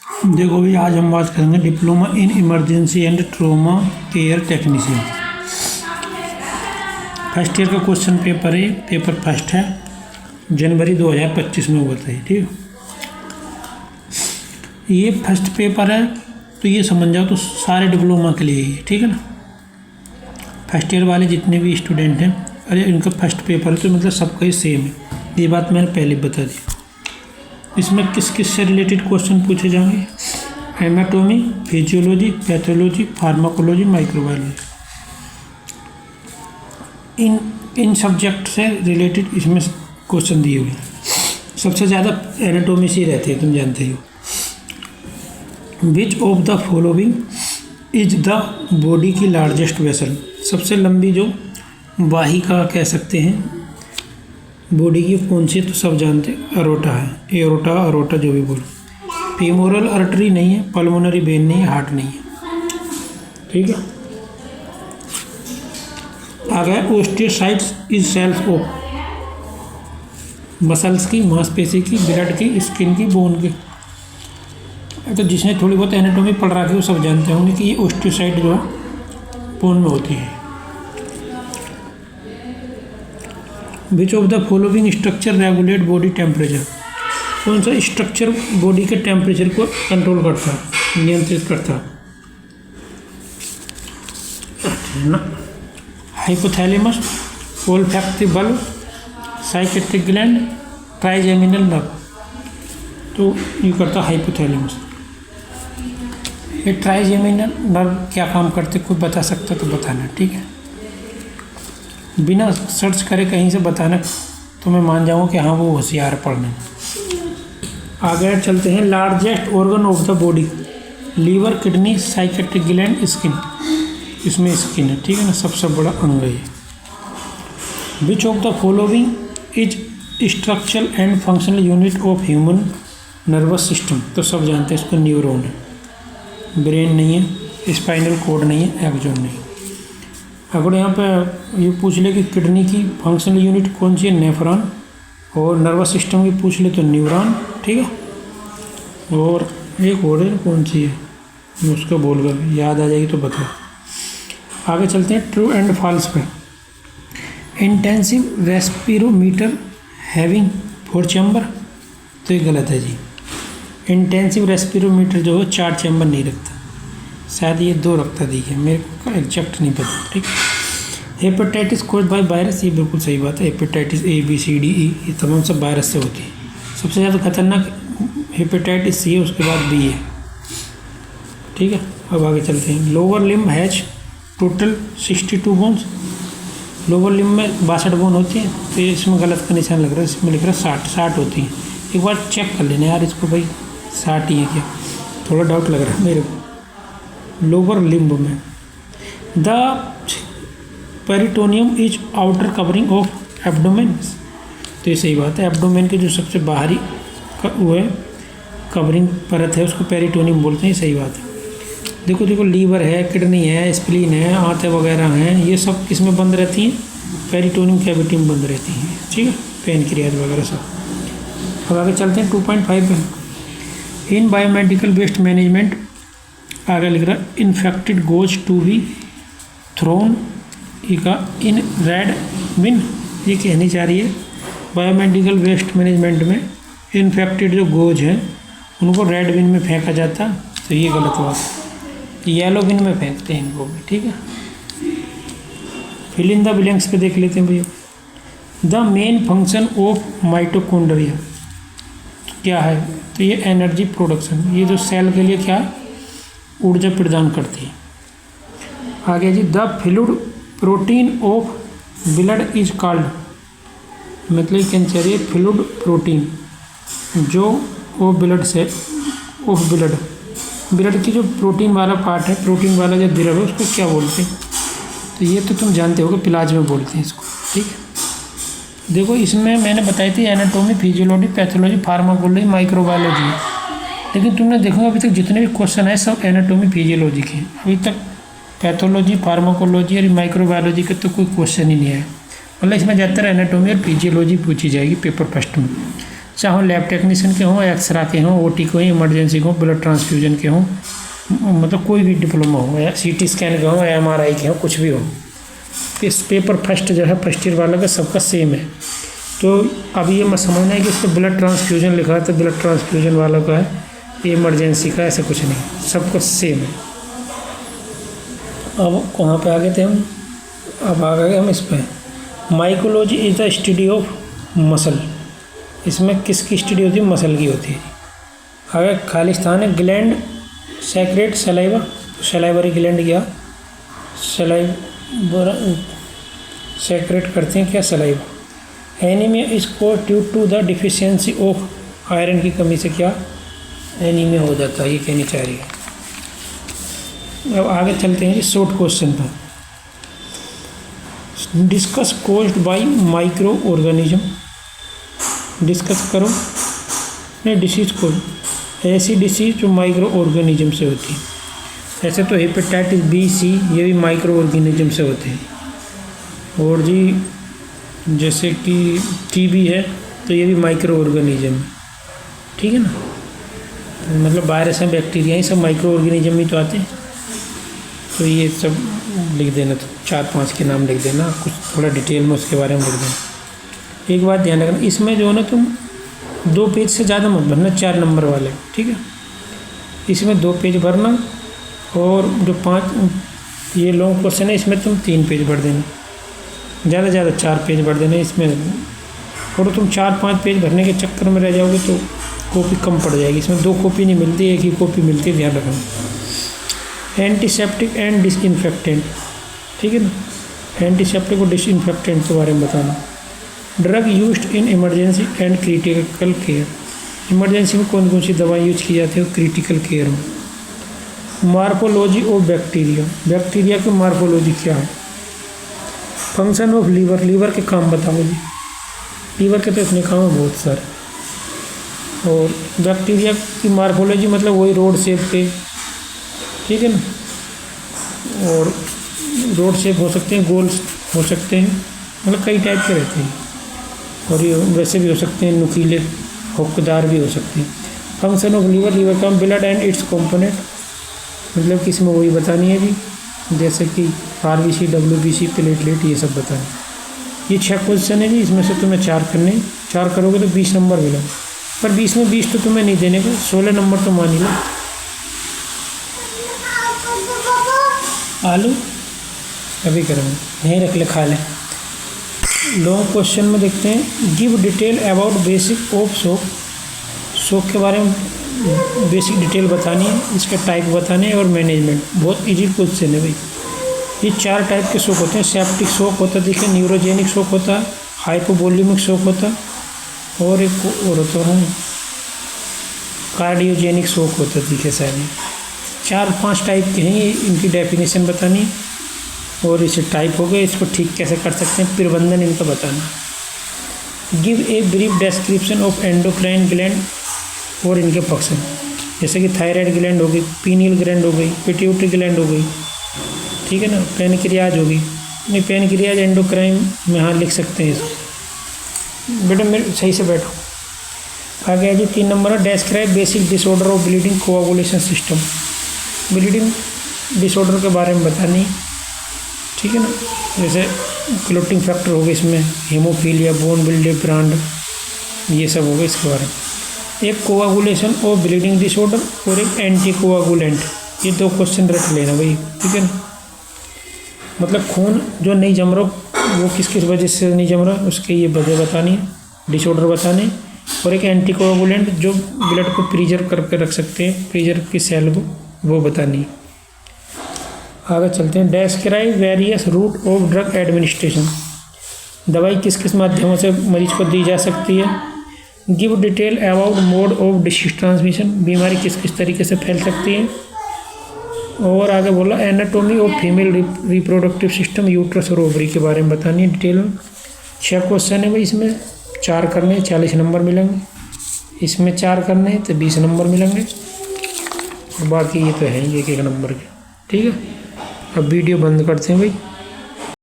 देखो भाई, आज हम बात करेंगे diploma in emergency and trauma care technician. First year का क्वेश्चन पेपर है, पेपर फर्स्ट है, जनवरी 2025 में हुआ था। ठीक है, ये फर्स्ट पेपर है तो ये समझ जाओ तो सारे डिप्लोमा के लिए ही है। ठीक है ना, फर्स्ट ईयर वाले जितने भी स्टूडेंट हैं, अरे इनका फर्स्ट पेपर है तो मतलब सबका ही सेम है। ये बात मैंने पहले बता दी। इसमें किस किस से रिलेटेड क्वेश्चन पूछे जाएंगे? Anatomy, physiology, pathology, pharmacology, microbiology. इन सब्जेक्ट से रिलेटेड इसमें क्वेश्चन दिए हुए हैं। सबसे ज़्यादा एनाटॉमी से ही रहते हैं, तुम जानते हो। विच of the following is the body की लार्जेस्ट वेसल? सबसे लंबी जो वाहिका कह सकते हैं बॉडी की कौन सी? तो सब जानते हैं, अरोटा है। एरोटा, अरोटा जो भी बोलो। फीमोरल आर्टरी नहीं है, पल्मोनरी वेन नहीं है, हार्ट नहीं है। ठीक है, आ गया osteocytes is cells of muscles की, मांसपेशी की, ब्लड की, स्किन की, बोन की। तो जिसने थोड़ी बहुत एनाटॉमी पढ़ रखी है वो सब जानते होंगे कि ये ओस्टियोसाइट जो है बोन में होती है। Which of the following structure regulate body temperature? कौन सा स्ट्रक्चर बॉडी के टेम्परेचर को कंट्रोल करता है, नियंत्रित करता है? Hypothalamus, olfactive bulb, psychiatric gland, trigeminal nerve. तो ये करता है हाइपोथैलेमस। ये ट्राइजेमिनल नर्व क्या काम करते कोई बता सकता तो बताना। ठीक है, बिना सर्च करे कहीं से बताना तो मैं मान जाऊँगा कि हाँ वो होशियार पढ़ने में। आगे चलते हैं। Largest organ of the body? Liver, kidney, psychiatric gland, skin. इसमें स्किन है। ठीक है ना, सबसे बड़ा अंग है। Which of the following is structural and functional unit of human nervous system? तो सब जानते हैं इसको, न्यूरॉन है। ब्रेन नहीं है, स्पाइनल कॉर्ड नहीं है, एक्सोन नहीं। अगर यहाँ पे ये पूछ ले कि किडनी की फंक्शनल यूनिट कौन सी है? नेफ्रॉन। और नर्वस सिस्टम की पूछ ले तो न्यूरॉन। ठीक है, और एक और है कौन सी है, मैं उसका बोल कर याद आ जाएगी तो बताओ। आगे चलते हैं ट्रू एंड फॉल्स पे। Intensive respirometer having 4 chamber? तो ये गलत है जी। इंटेंसिव रेस्पिरोमीटर जो है 4 चैम्बर नहीं रखता, शायद ये 2 रखता। देखिए मेरे को एग्जैक्ट नहीं पता। ठीक, हेपेटाइटिस कॉज बाय वायरस? ये बिल्कुल सही बात है। Hepatitis A, B, C, D, E ये तमाम सब वायरस से होती है। सबसे ज़्यादा खतरनाक हेपेटाइटिस C है, उसके बाद B है। ठीक है, अब आगे चलते हैं। Lower limb has total 62 bones? Lower limb में 62 बोन होती हैं, तो ये इसमें गलत का निशान लग रहा है। इसमें लिख रहा है 60 होती हैं। एक बार चेक कर लेना यार इसको भाई, 60 ही है क्या? थोड़ा डाउट लग रहा है मेरे को। लोअर लिम्ब में the peritoneum is outer covering of abdomen? तो ये सही बात है। एब्डोमेन के जो सबसे बाहरी वो है कवरिंग परत है उसको पेरिटोनियम बोलते हैं। सही बात है। देखो देखो, लीवर है, किडनी है, स्प्लीन है, आंतें वगैरह हैं, ये सब किस में बंद रहती हैं? पेरिटोनियम कैविटी में बंद रहती हैं। ठीक है, पैनक्रियाज वगैरह सब। अब आगे चलते हैं 2.5 पे। इन बायोमेडिकल वेस्ट मैनेजमेंट आगे लिख रहा है infected gauze to be thrown in red bin? ये कहनी चाह रही है बायोमेडिकल वेस्ट मैनेजमेंट में इन्फेक्टेड जो गोज हैं उनको रेड बिन में फेंका जाता, तो ये गलत बात। येलो बिन में फेंकते हैं इनको भी। ठीक है, फिल इन द ब्लैंक्स पे देख लेते हैं भैया। The main function of mitochondria क्या है? तो ये एनर्जी प्रोडक्शन, ये जो सेल के लिए क्या है? ऊर्जा प्रदान करती है। आगे जी, the fluid protein of blood is called? मतलब क्या चाहिए? फ्लूइड प्रोटीन जो वो ब्लड से ऑफ ब्लड की जो प्रोटीन वाला पार्ट है, प्रोटीन वाला जो द्रव है उसको क्या बोलते हैं? तो ये तो तुम जानते होगे, प्लाज्मा बोलते हैं इसको। ठीक है, देखो इसमें मैंने बताई थी anatomy, physiology, pathology, pharmacology, microbiology. लेकिन तुमने देखो अभी तक जितने भी क्वेश्चन है सब एनाटॉमी फिजियोलॉजी के हैं। अभी तक पैथोलॉजी, फार्माकोलॉजी और माइक्रोबायोलॉजी का तो कोई क्वेश्चन ही नहीं है। मतलब इसमें ज़्यादातर एनाटॉमी और फिजियोलॉजी पूछी जाएगी पेपर फर्स्ट में। चाहे लैब टेक्नीशियन के हों, एक्सरा के हों, ओटी के हों, इमरजेंसी के हों, ब्लड ट्रांसफ्यूजन के हों, मतलब कोई भी डिप्लोमा हो, या सीटी स्कैन के हों, एमआरआई के हों, कुछ भी हो। इस पेपर फर्स्ट जो है फर्स्ट ईयर वाला का सबका सेम है। तो अब ये मत समझना है कि इस पर ब्लड ट्रांसफ्यूजन लिखा है तो ब्लड ट्रांसफ्यूजन वाला का है, ये इमरजेंसी का, ऐसा कुछ नहीं, सबको सेम है। अब कहाँ पे आ गए थे हम? अब आ गए हम इस पर, mycology is the study of muscle. इसमें किसकी स्टडी होती है? मसल की होती है। अगर खालिस्तान है gland secrete saliva, salivary gland क्या सलाइवा सेक्रेट करते हैं, क्या saliva. Anaemia is caused due to the deficiency of iron की कमी से क्या एनीमिया हो जाता है, ये कहनी चाह रही है। अब आगे चलते हैं जी शॉर्ट क्वेश्चन पर। Discuss caused by micro organism, discuss करो नहीं डिसीज़ को, ऐसी डिसीज़ जो माइक्रो ऑर्गेनिज्म से होती है। ऐसे तो हेपेटाइटिस बी सी ये भी माइक्रो ऑर्गेनिज्म से होते हैं। और जी जैसे कि टीबी है तो ये भी माइक्रो ऑर्गेनिज्म है, ठीक है ना। मतलब वायरस हैं, बैक्टीरिया, ये सब माइक्रो ऑर्गेनिज्म ही तो आते हैं। तो ये सब लिख देना, तो 4-5 के नाम लिख देना, कुछ थोड़ा डिटेल में उसके बारे में लिख देना। एक बात ध्यान रखना, इसमें जो है ना तुम 2 पेज से ज़्यादा मत भरना, 4 नंबर वाले, ठीक है। इसमें 2 पेज भरना, और जो 5 ये लॉन्ग क्वेश्चन है इसमें तुम 3 पेज भर देना, ज़्यादा से ज़्यादा 4 पेज भर देना इसमें। और तुम 4-5 पेज भरने के चक्कर में रह जाओगे तो कॉपी कम पड़ जाएगी। इसमें 2 कॉपी नहीं मिलती, एक ही कॉपी मिलती है, ध्यान रखना। एंटीसेप्टिक एंड डिसइंफेक्टेंट, ठीक है ना। एंटीसेप्टिक और डिसइंफेक्टेंट के बारे में बताना। Drug used in emergency and critical care, emergency में कौन कौन सी दवाई यूज की जाती है, क्रिटिकल केयर में। मार्फोलॉजी ऑफ बैक्टीरिया, बैक्टीरिया की मार्फोलॉजी क्या है। फंक्शन ऑफ लीवर, लीवर के काम बताओ जी। लीवर के तो इतने काम है बहुत सारे। और बैक्टीरिया की मार्फोलॉजी मतलब वही रोड शेप पे, ठीक है ना। और रोड शेप हो सकते हैं, गोल हो सकते हैं, मतलब कई टाइप के रहते हैं। और ये वैसे भी हो सकते हैं, नुकीले हुक्केदार भी हो सकते हैं। फंक्शन ऑफ लीवर, लीवर का ब्लड एंड इट्स कंपोनेंट, मतलब कि इसमें वही बतानी है जी, जैसे कि आरबीसी, डब्ल्यूबीसी, प्लेटलेट, ये सब बताना। ये 6 क्वेश्चन है जी, इसमें से तुम्हें 4 करने, 4 करोगे तो 20 नंबर मिला। पर 20 में 20 तो तुम्हें नहीं देने का, 16 नंबर तो मान ही लो। आलू अभी करेंगे, नहीं रख ले, खा ले। लॉन्ग क्वेश्चन में देखते हैं, give detail about basic of soap, soap के बारे में बेसिक डिटेल बतानी है, इसके टाइप बताने हैं और मैनेजमेंट। बहुत इजी क्वेश्चन है भाई। ये 4 टाइप के शॉक होते हैं। सेप्टिक शॉक होता है, देखिए, न्यूरोजेनिक शॉक होता है, हाइपोवोल्यूमिक शॉक होता है, और एक और होता है कार्डियोजेनिक शॉक होता है, देखिए शायद। 4-5 टाइप के हैं ये, इनकी डेफिनेशन बतानी है और इसे टाइप हो गए, इसको ठीक कैसे कर सकते हैं, प्रबंधन इनका बताना। Give a brief description of endocrine gland और इनके फंक्शन, जैसे कि थायराइड ग्लैंड हो गई, पीनियल ग्लैंड हो गई, पिट्यूटरी ग्लैंड हो गई, ठीक है ना। पैनक्रियाज होगी, नहीं पैनक्रियाज एंडोक्राइन में हाँ लिख सकते हैं इसको। बेटा मेरे सही से बैठो। आगे है जी 3 नंबर है, describe basic disorder of bleeding coagulation system, bleeding disorder के बारे में बतानी, ठीक है ना। जैसे क्लोटिंग फैक्टर हो गए इसमें, हेमोफीलिया, बोन विले ब्रांड, ये सब हो गए इसके बारे में। एक कोआगुलेशन और ब्लीडिंग डिसऑर्डर और एक एंटी कोआगुलेंट, ये 2 क्वेश्चन रख लेना भाई, ठीक है ना। मतलब खून जो नहीं जम रहा वो किस किस वजह से नहीं जम रहा, उसके ये वजह बतानी है, डिसऑर्डर बताने। और एक एंटी कोआगुलेंट जो ब्लड को प्रिजर्व करके रख सकते हैं, प्रिजर्व की सेल को, वो बतानी है। आगे चलते हैं, describe various route of drug administration, दवाई किस किस माध्यमों से मरीज को दी जा सकती है। Give detail about mode of disease transmission, बीमारी किस किस तरीके से फैल सकती है। और आगे बोला anatomy of female reproductive system, uterus और ओवरी के बारे में बतानी है डिटेल में। 6 क्वेश्चन है भाई, इसमें 4 करने 40 नंबर मिलेंगे, इसमें 4 करने तो 20 नंबर मिलेंगे, और बाकी ये तो है ही 1-1 नंबर के, ठीक है। अब वीडियो बंद करते हैं भाई।